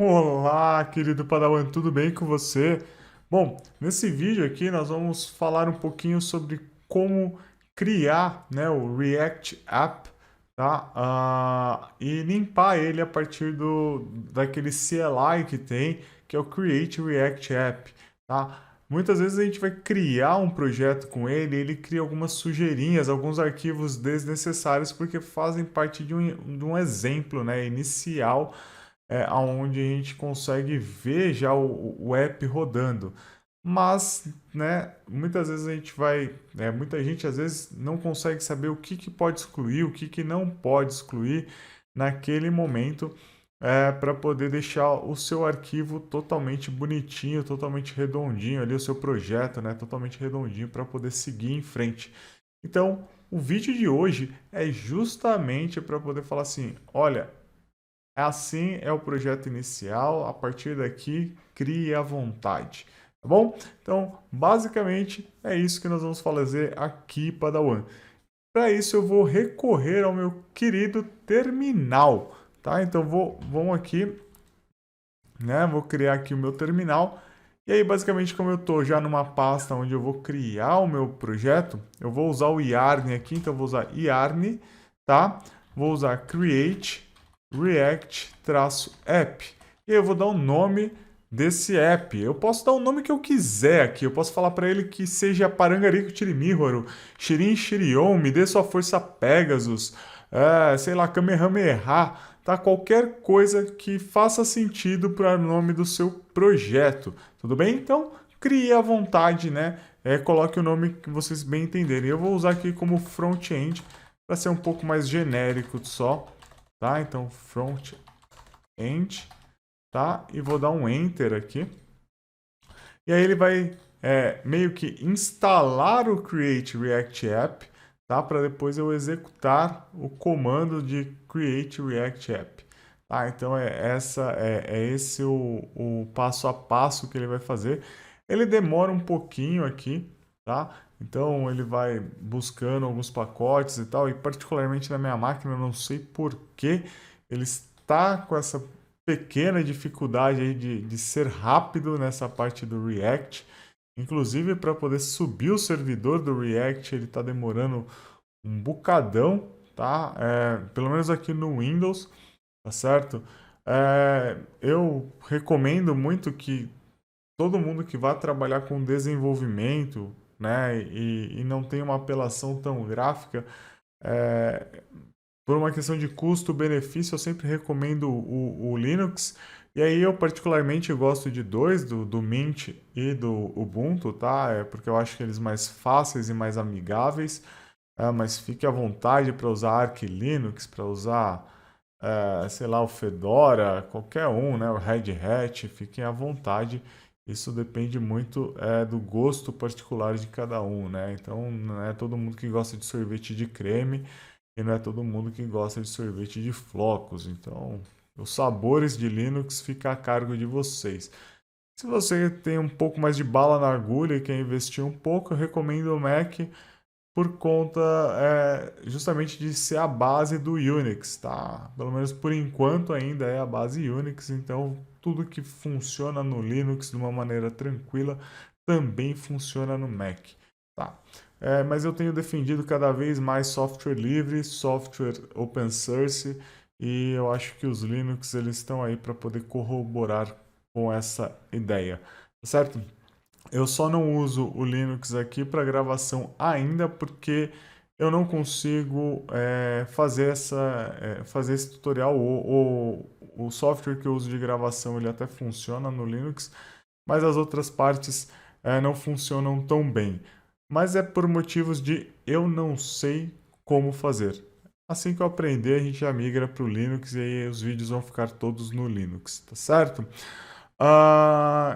Olá, querido Padawan, tudo bem com você? Bom, nesse vídeo aqui nós vamos falar um pouquinho sobre como criar, né, o React App, tá? E limpar ele a partir daquele CLI que tem, que é o Create React App, tá? Muitas vezes a gente vai criar um projeto com ele, ele cria algumas sujeirinhas, alguns arquivos desnecessários porque fazem parte de um exemplo, né, inicial onde a gente consegue ver já o app rodando. Mas, né, muitas vezes a gente muita gente às vezes não consegue saber o que, que pode excluir, o que, que não pode excluir naquele momento para poder deixar o seu arquivo totalmente bonitinho, totalmente redondinho ali, o seu projeto, né, totalmente redondinho para poder seguir em frente. Então, o vídeo de hoje é justamente para poder falar assim, olha, assim é o projeto inicial, a partir daqui crie à vontade, tá bom? Então, basicamente é isso que nós vamos fazer aqui, Padawan. Para isso eu vou recorrer ao meu querido terminal, tá? Então vamos aqui, né? Vou criar aqui o meu terminal. E aí, basicamente, como eu estou já numa pasta onde eu vou criar o meu projeto, eu vou usar o Yarn aqui, então eu vou usar Yarn, tá? Vou usar Create React-App. E aí eu vou dar o nome desse app. Eu posso dar o nome que eu quiser aqui. Eu posso falar para ele que seja Parangarico Tirimíhoro, Shirin Shirion, me dê sua força Pegasus, sei lá, Kamehameha, tá? Qualquer coisa que faça sentido para o nome do seu projeto. Tudo bem? Então, crie à vontade, né? Coloque o nome que vocês bem entenderem. Eu vou usar aqui como front-end para ser um pouco mais genérico só, tá? Então, front-end, tá? E vou dar um enter aqui. E aí ele vai meio que instalar o Create React App, tá? Para depois eu executar o comando de Create React App. Tá? Então é esse o passo a passo que ele vai fazer. Ele demora um pouquinho aqui, tá? Então ele vai buscando alguns pacotes e tal, e particularmente na minha máquina, eu não sei por que ele está com essa pequena dificuldade aí de ser rápido nessa parte do React. Inclusive, para poder subir o servidor do React, ele está demorando um bocadão, tá? Pelo menos aqui no Windows, tá certo? Eu recomendo muito que todo mundo que vá trabalhar com desenvolvimento, né, e não tem uma apelação tão gráfica, é, por uma questão de custo-benefício, eu sempre recomendo o Linux. E aí eu particularmente gosto de dois, do Mint e do Ubuntu, tá? Porque eu acho que eles mais fáceis e mais amigáveis. Mas fique à vontade para usar Arch Linux, para usar, sei lá, o Fedora, qualquer um, né? O Red Hat, fiquem à vontade. Isso depende muito do gosto particular de cada um, né? Então, não é todo mundo que gosta de sorvete de creme e não é todo mundo que gosta de sorvete de flocos. Então, os sabores de Linux ficam a cargo de vocês. Se você tem um pouco mais de bala na agulha e quer investir um pouco, eu recomendo o Mac por conta justamente de ser a base do Unix, tá? Pelo menos por enquanto ainda é a base Unix, então tudo que funciona no Linux de uma maneira tranquila também funciona no Mac, tá? Mas eu tenho defendido cada vez mais software livre, software open source, e eu acho que os Linux eles estão aí para poder corroborar com essa ideia, tá certo? Eu só não uso o Linux aqui para gravação ainda porque eu não consigo fazer esse tutorial. O software que eu uso de gravação ele até funciona no Linux, mas as outras partes não funcionam tão bem. Mas é por motivos de eu não sei como fazer. Assim que eu aprender, a gente já migra para o Linux e aí os vídeos vão ficar todos no Linux, tá certo?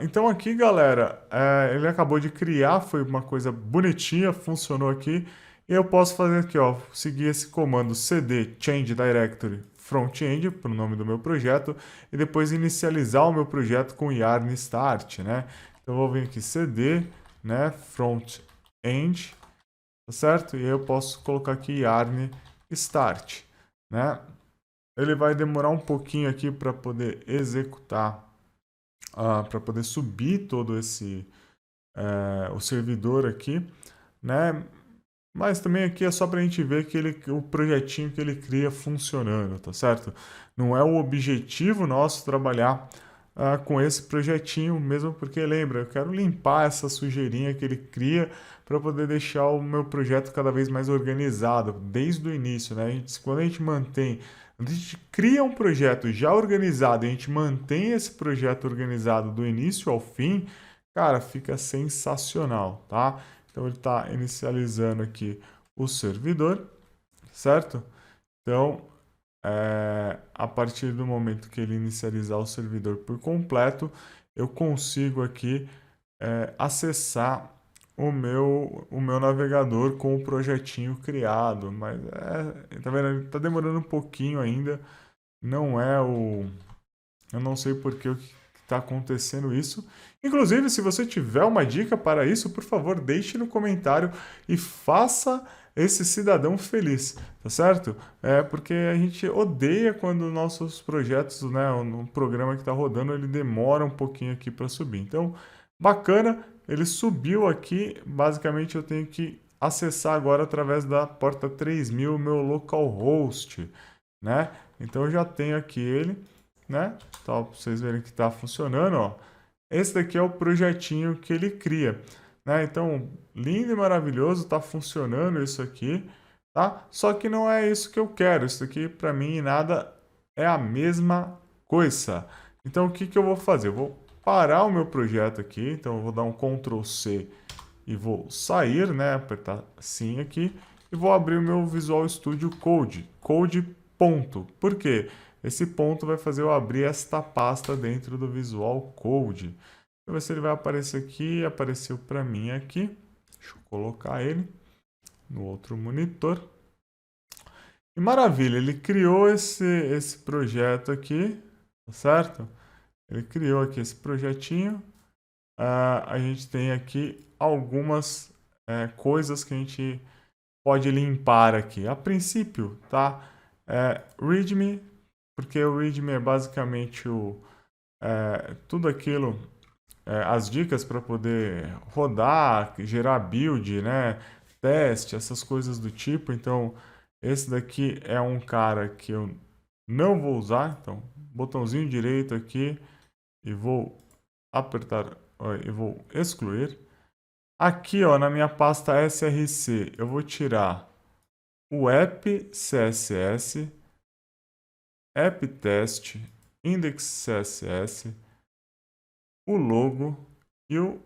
Então aqui, galera, ele acabou de criar, foi uma coisa bonitinha, funcionou aqui. E eu posso fazer aqui, ó, seguir esse comando cd change directory front-end para o nome do meu projeto e depois inicializar o meu projeto com yarn start, né? Então eu vou vir aqui cd, né, front-end, tá certo? E aí eu posso colocar aqui yarn start, né? ele vai demorar um pouquinho aqui para poder executar, para poder subir todo esse o servidor aqui, né? Mas também aqui é só para a gente ver que o projetinho que ele cria funcionando, tá certo? Não é o objetivo nosso trabalhar com esse projetinho, mesmo porque, lembra, eu quero limpar essa sujeirinha que ele cria para poder deixar o meu projeto cada vez mais organizado, desde o início, né? Quando a gente cria um projeto já organizado e a gente mantém esse projeto organizado do início ao fim, cara, fica sensacional, tá? Então ele está inicializando aqui o servidor, certo? Então, a partir do momento que ele inicializar o servidor por completo, eu consigo aqui acessar o meu navegador com o projetinho criado. Mas, tá vendo? Ele tá demorando um pouquinho ainda. Não é o... Eu não sei por que está acontecendo isso. Inclusive, se você tiver uma dica para isso, por favor, deixe no comentário e faça esse cidadão feliz, tá certo? Porque a gente odeia quando nossos projetos, né, o programa que está rodando, ele demora um pouquinho aqui para subir. Então, bacana, ele subiu aqui. Basicamente, eu tenho que acessar agora através da porta 3000 o meu localhost, né? Então, eu já tenho aqui ele, né? Então, para vocês verem que está funcionando, ó. Esse daqui é o projetinho que ele cria, né? Então, lindo e maravilhoso, está funcionando isso aqui, tá? Só que não é isso que eu quero. Isso aqui, para mim, nada é a mesma coisa. Então, o que que eu vou fazer? Eu vou parar o meu projeto aqui. Então, eu vou dar um Ctrl C e vou sair, né? Apertar sim aqui e vou abrir o meu Visual Studio Code. Code ponto. Por quê? Esse ponto vai fazer eu abrir esta pasta dentro do Visual Code. Vamos ver se ele vai aparecer aqui. Apareceu para mim aqui. Deixa eu colocar ele no outro monitor. E maravilha, ele criou esse projeto aqui, tá certo? Ele criou aqui esse projetinho. A gente tem aqui algumas coisas que a gente pode limpar aqui. A princípio, tá? README, porque o README é basicamente tudo aquilo, as dicas para poder rodar, gerar build, né? Teste, essas coisas do tipo. Então, esse daqui é um cara que eu não vou usar. Então, botãozinho direito aqui e vou apertar, e vou excluir. Aqui, ó, na minha pasta src, eu vou tirar o app css, app test, index css, o logo e o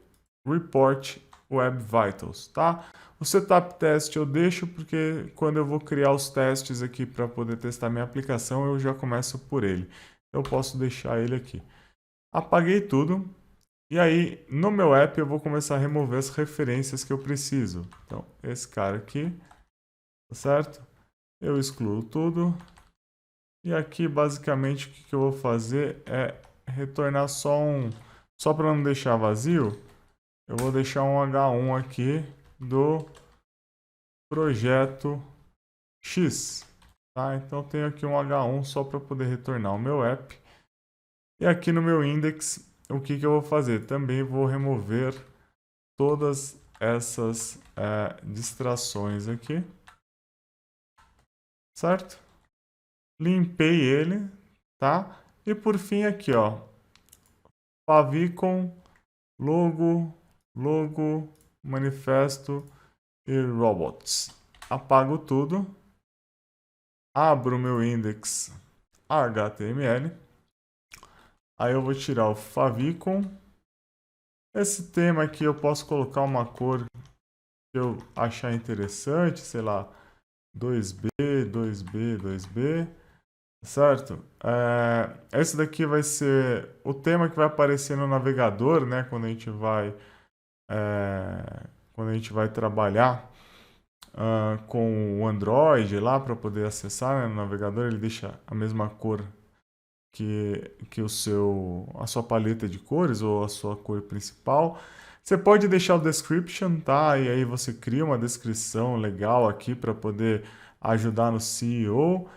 report web vitals, tá? O setup test eu deixo porque quando eu vou criar os testes aqui para poder testar minha aplicação, eu já começo por ele. Eu posso deixar ele aqui. Apaguei tudo. E aí, no meu app, eu vou começar a remover as referências que eu preciso. Então, esse cara aqui, tá certo? Eu excluo tudo. E aqui, basicamente, o que eu vou fazer é retornar só para não deixar vazio, eu vou deixar um H1 aqui do projeto X. Tá? Então, eu tenho aqui um H1 só para poder retornar o meu app. E aqui no meu index, o que eu vou fazer? Também vou remover todas essas distrações aqui, certo? Limpei ele, tá? E por fim aqui, ó, favicon, logo, manifesto e robots. Apago tudo, abro o meu index HTML, aí eu vou tirar o favicon. Esse tema aqui eu posso colocar uma cor que eu achar interessante, sei lá, 2B, 2B, 2B, certo? Esse daqui vai ser o tema que vai aparecer no navegador, né? Quando a gente vai trabalhar com o Android lá para poder acessar, né, no navegador, ele deixa a mesma cor que a sua paleta de cores ou a sua cor principal. Você pode deixar o description, tá? E aí você cria uma descrição legal aqui para poder ajudar no SEO.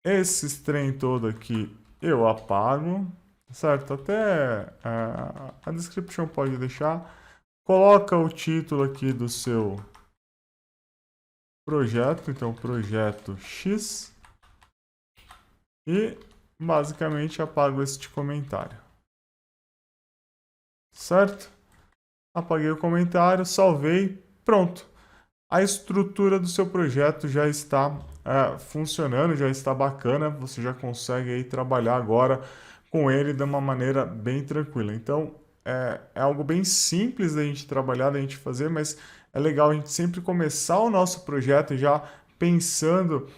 Esses trem todo aqui eu apago, certo? Até a description pode deixar. Coloca o título aqui do seu projeto, então projeto X, e basicamente apago este comentário, certo? Apaguei o comentário, salvei, pronto. A estrutura do seu projeto já está funcionando, já está bacana, você já consegue aí trabalhar agora com ele de uma maneira bem tranquila. Então, é algo bem simples da gente trabalhar, da gente fazer, mas é legal a gente sempre começar o nosso projeto já pensando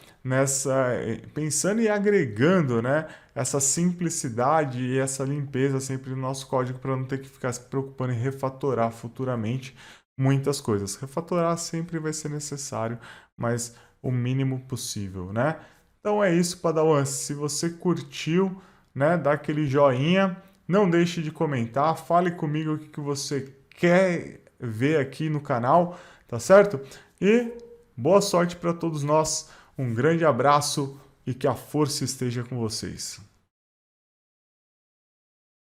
pensando e agregando, né, essa simplicidade e essa limpeza sempre no nosso código para não ter que ficar se preocupando em refatorar futuramente muitas coisas. Refatorar sempre vai ser necessário, mas o mínimo possível, né? Então é isso, Padawan. Se você curtiu, né, dá aquele joinha, não deixe de comentar, fale comigo o que você quer ver aqui no canal, tá certo? E boa sorte para todos nós. Um grande abraço e que a força esteja com vocês.